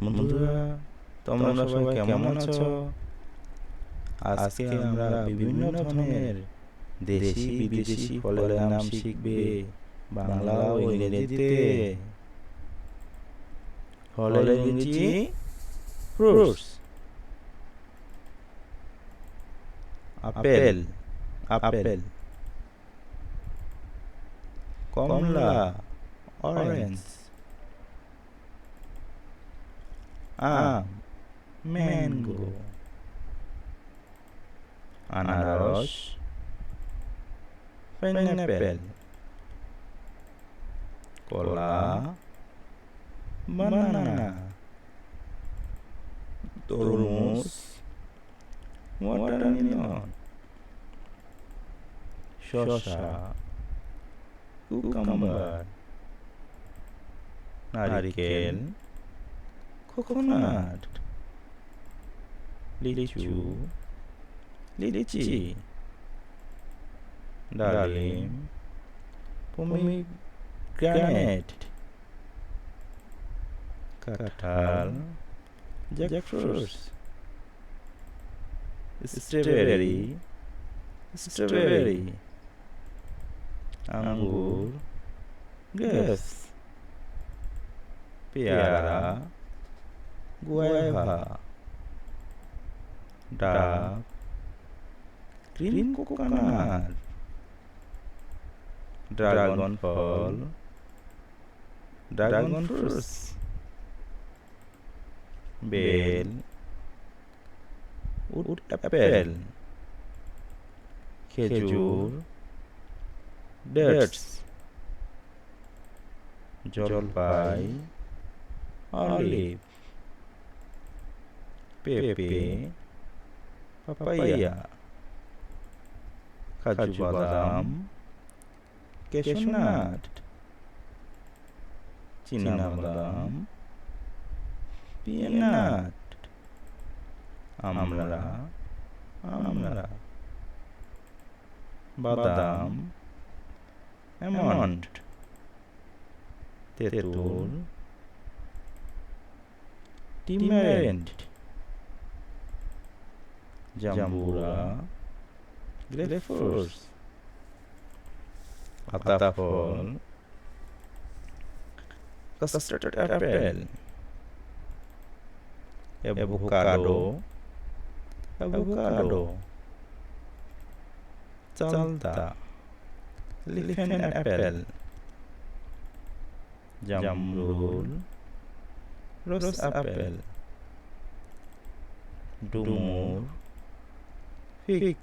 বন্ধুরা, তোমরা সবাই কেমন আছো? আজকে আমরা বিভিন্ন ধরনের দেশি বিদেশি ফলের নাম শিখবে বাংলা ও ইংরেজিতে। ফলের ইংরেজি ফ্রুটস। আপেল আপেল, কমলা অরেঞ্জ, আম ম্যাঙ্গো, আনারস পাইনাপেল, কলা বানানা, তরমুজ ওয়াটারমেলন, শসা কুকাম্বার, নারিকেল কোকোনাট, লিচু লিচি, ডালিম পমিগ্রেনেট, কাঁঠাল জ্যাকফ্রুট, স্ট্রবেরি, আঙ্গুর গ্রেপস, পেয়ারা গুয়াভা, ডাব গ্রিন কোকোনাট, ড্রাগন ফল ড্রাগন ফ্রুটস, বেল উড অ্যাপেল, খেজুর ডেটস, জলপাই অলিভ, পেঁপে পাপাইয়া, কাজু বাদাম ক্যাশনাট, চীনা বাদাম পিনাট, আমড়া বাদাম আমন্ড, তেঁতুল টিমেরেন্ট, জাম্বুরা গ্রেপফ্রুট, আতাফল কাস্টার্ড অ্যাপেল, অ্যাভোকাডো, চালতা এলিফ্যান্ট অ্যাপেল, জামরুল রোজ অ্যাপেল, ডুমুর ফিগ,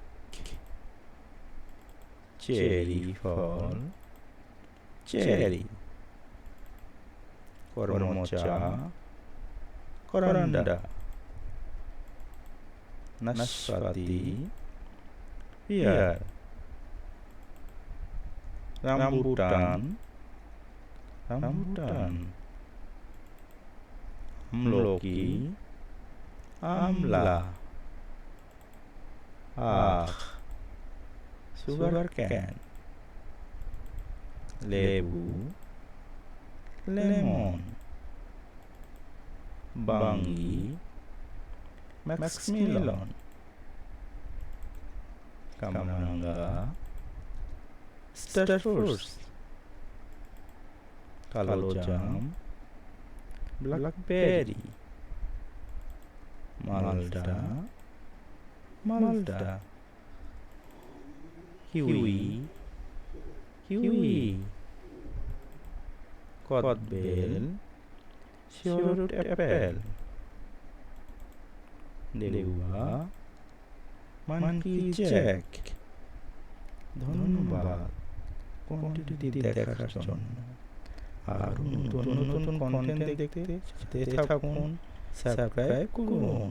চেরি ফল চেরি, করমচা করন্ডা, নাশপাতি পিয়ার, রামবুটান আমলকি আমলা, আখ সুগার ক্যান, লেবু লেমন, বাঙ্গি ম্যাক্সমিলন, কামরাঙ্গা স্টার ফ্রুটস, কালো জাম ব্ল্যাকবেরি, মালটা কিউই, কদবেল শিওরুট অ্যাপেল, লেবুয়া মানকি জ্যাক। ধন্যবাদ কন্টেন্টটি দেখার জন্য। আর নতুন নতুন কন্টেন্ট দেখতে সাথে থাকুন, সাবস্ক্রাইব করুন।